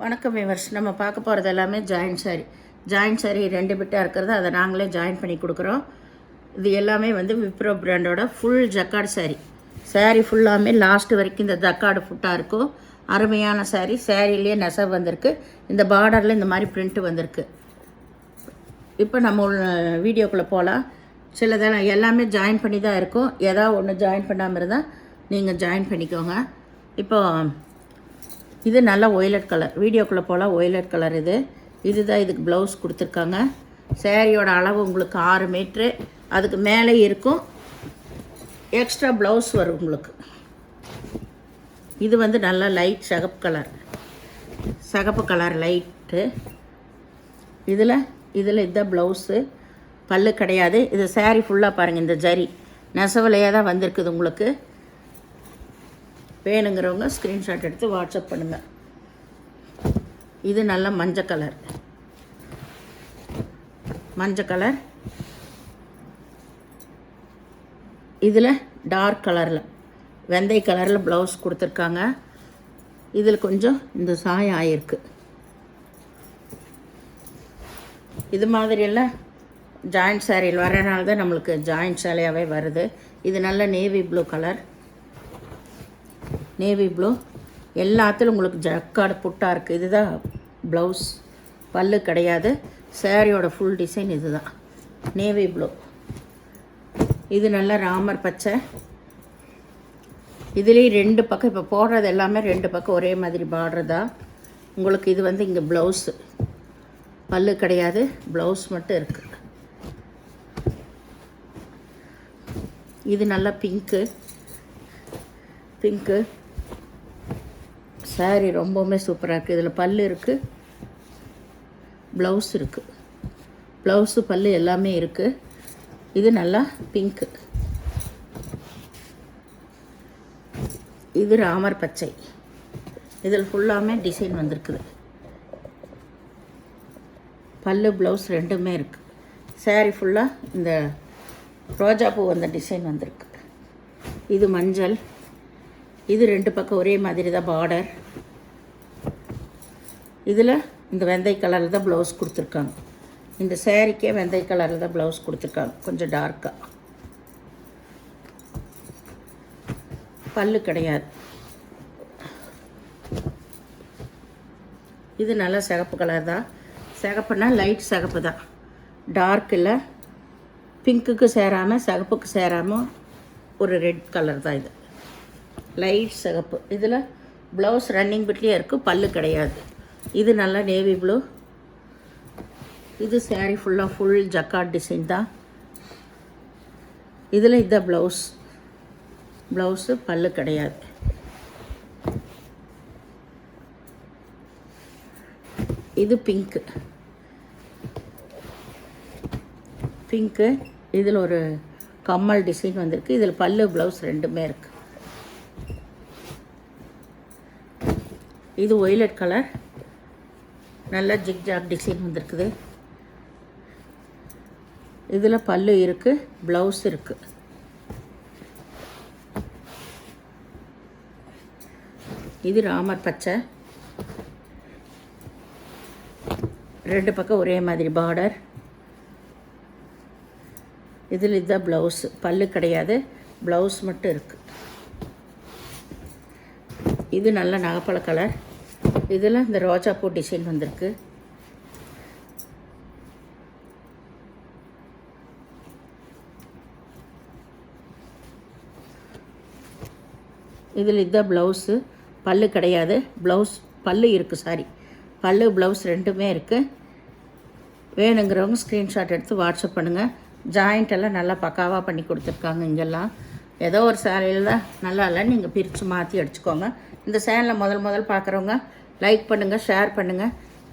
வணக்கம் விவர்ஸ். நம்ம பார்க்க போகிறது எல்லாமே ஜாயின்ட் சாரி 2 பிட்டாக இருக்கிறது. அதை நாங்களே ஜாயின் பண்ணி கொடுக்குறோம். இது எல்லாமே விப்ரோ பிராண்டோட ஃபுல் ஜக்கார்டு சாரி ஃபுல்லாமே லாஸ்ட்டு வரைக்கும் இந்த ஜக்கார்டு ஃபுட்டாக இருக்கும். அருமையான சாரிலேயே நெசவு வந்திருக்கு. இந்த பார்டரில் இந்த மாதிரி பிரிண்ட்டு வந்திருக்கு. இப்போ நம்ம வீடியோக்குள்ளே போகலாம். சிலதெல்லாம் எல்லாமே ஜாயின் பண்ணி தான் இருக்கும். ஏதாவது ஒன்று ஜாயின் பண்ணாமல் இருந்தால் நீங்கள் ஜாயின் பண்ணிக்கோங்க. இப்போ இது நல்லா ஒய்லட் கலர். வீடியோக்குள்ளே போகலாம். ஒய்லட் கலர் இதுதான் இதுக்கு ப்ளவுஸ் கொடுத்துருக்காங்க. சேரீயோட அளவு உங்களுக்கு 6 மீட்ரு, அதுக்கு மேலே இருக்கும். எக்ஸ்ட்ரா ப்ளவுஸ் வரும் உங்களுக்கு. இது நல்லா லைட் சகப்பு கலர் லைட்டு. இதில் இதுதான் ப்ளவுஸு. பல்லு கிடையாது. இது சேரீ ஃபுல்லாக பாருங்கள். இந்த ஜரி நெசவுலையே தான் வந்திருக்குது. உங்களுக்கு வேணுங்கிறவங்க ஸ்க்ரீன்ஷாட் எடுத்து வாட்ஸ்அப் பண்ணுங்கள். இது நல்ல மஞ்சள் கலர். இதில் டார்க் கலரில் வெந்தய கலரில் ப்ளவுஸ் கொடுத்துருக்காங்க. இதில் கொஞ்சம் இந்த சாயம் ஆகிருக்கு. இது மாதிரியெல்லாம் ஜாயிண்ட் சாரியில் வரனால தான் நம்மளுக்கு ஜாயிண்ட் சேலையாகவே வருது. இது நல்ல navy blue colour. Navy blue எல்லாத்துலையும் உங்களுக்கு ஜக்கார்டு புட்டாக இருக்குது. இதுதான் ப்ளவுஸ். பல்லு கிடையாது. சேரீயோட ஃபுல் டிசைன் இதுதான். Navy blue. இது நல்ல ராமர் பச்சை. இதுலேயும் 2 பக்கம் இப்போ போடுறது எல்லாமே 2 பக்கம் ஒரே மாதிரி பார்டர் தான் உங்களுக்கு. இது இங்கே ப்ளவுஸு. பல்லு கிடையாது. ப்ளவுஸ் மட்டும் இருக்குது. இது நல்லா பிங்க்கு. சாரி ரொம்பவுமே சூப்பராக இருக்குது. இதில் பல்லு இருக்குது, ப்ளவுஸ் இருக்குது. ப்ளவுஸு பல்லு எல்லாமே இருக்குது. இது நல்லா பிங்க்கு. இது ராமர் பச்சை. இதில் ஃபுல்லாமே டிசைன் வந்திருக்குது. பல்லு ப்ளவுஸ் 2மே இருக்குது. சாரி ஃபுல்லாக இந்த ரோஜா பூ வந்த டிசைன் வந்திருக்கு. இது மஞ்சள். இது 2 பக்கம் ஒரே மாதிரி தான் பார்டர். இதில் இந்த வெந்தய கலரில் தான் ப்ளவுஸ் கொடுத்துருக்காங்க. இந்த சேரீக்கே வெந்தய கலரில் தான் ப்ளவுஸ் கொடுத்துருக்காங்க, கொஞ்சம் டார்க்காக. பல்லு கிடையாது. இது நல்லா சிகப்பு கலர் தான். சிகப்புனா லைட் சிகப்பு தான், டார்க் இல்லை. பிங்க்குக்கு சேராமல் சிகப்புக்கு சேராமல் ஒரு ரெட் கலர் தான். இது லைட் சிகப்பு. இதில் ப்ளவுஸ் ரன்னிங் பிட்லேயே இருக்குது, பல்லு கிடையாது. இது நல்லா நேவி ப்ளூ. இது சாரீ ஃபுல்லாக ஃபுல் ஜக்கார்ட் டிசைன் தான். இதில் இதுதான் ப்ளவுஸு. பல்லு கிடையாது. இது பிங்க்கு. இதில் ஒரு கம்மல் டிசைன் வந்திருக்கு. இதில் பல்லு ப்ளவுஸ் 2மே இருக்குது. இது ஒய்லட் கலர். நல்ல ஜிக்ஜாக் டிசைன் வந்திருக்குது. இதில் பல்லு இருக்குது, ப்ளவுஸ் இருக்குது. இது ராமர் பச்சை. 2 பக்கம் ஒரே மாதிரி பார்டர். இதில் இதுதான் ப்ளவுஸு. பல்லு கிடையாது, ப்ளவுஸ் மட்டும் இருக்குது. இது நல்ல நகைப்பழ கலர். இதில் இந்த ரோஜா பூ டிசைன் வந்திருக்கு. இதில் இதுதான் ப்ளவுஸு. பல்லு கிடையாது, பல்லு இருக்குது. பல்லு ப்ளவுஸ் 2மே இருக்குது. வேணுங்கிறவங்க ஸ்க்ரீன்ஷாட் எடுத்து வாட்ஸ்அப் பண்ணுங்கள். ஜாயிண்ட் நல்லா பக்காவாக பண்ணி கொடுத்துருக்காங்க. இங்கெல்லாம் ஏதோ ஒரு சேலையில் தான் நல்லா இல்லை, நீங்கள் பிரித்து மாற்றி அடிச்சுக்கோங்க. இந்த சேனலை முதல் பார்க்குறவங்க லைக் பண்ணுங்கள், ஷேர் பண்ணுங்கள்,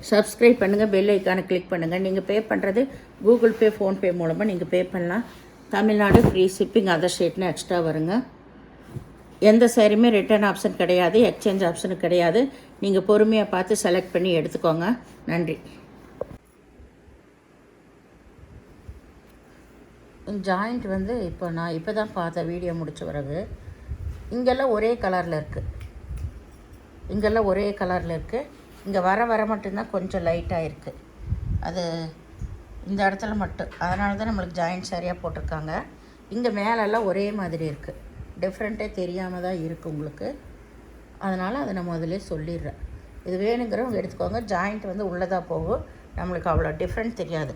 சப்ஸ்கிரைப் பண்ணுங்கள், பெல் ஐக்கானை கிளிக் பண்ணுங்கள். நீங்கள் பே பண்ணுறது கூகுள் பே, ஃபோன்பே மூலமாக நீங்கள் பே பண்ணலாம். தமிழ்நாடு ஃப்ரீ ஷிப்பிங், அதர் ஸ்டேட்னு எக்ஸ்ட்ரா வருங்க. எந்த சாரியுமே ரிட்டர்ன் ஆப்ஷன் கிடையாது, எக்ஸ்சேஞ்ச் ஆப்ஷனு கிடையாது. நீங்கள் பொறுமையாக பார்த்து செலக்ட் பண்ணி எடுத்துக்கோங்க. நன்றி. ஜாயிண்ட் இப்போ தான் பார்த்த வீடியோ முடிச்ச பிறகு இங்கெல்லாம் ஒரே கலரில் இருக்குது. இங்கே வர மட்டும்தான் கொஞ்சம் லைட்டாக இருக்குது. அது இந்த இடத்துல மட்டும், அதனால தான் நம்மளுக்கு ஜாயிண்ட் சாரியாக போட்டிருக்காங்க. இங்கே மேலெல்லாம் ஒரே மாதிரி இருக்குது, டிஃப்ரெண்ட்டே தெரியாமல் தான் இருக்குது உங்களுக்கு. அதனால் அதை நான் முதல்ல சொல்லிடுறேன். இது வேணுங்கிறவங்க எடுத்துக்கோங்க. ஜாயிண்ட் வந்து உள்ளதாக போகும், நம்மளுக்கு அவ்வளோ டிஃப்ரெண்ட் தெரியாது.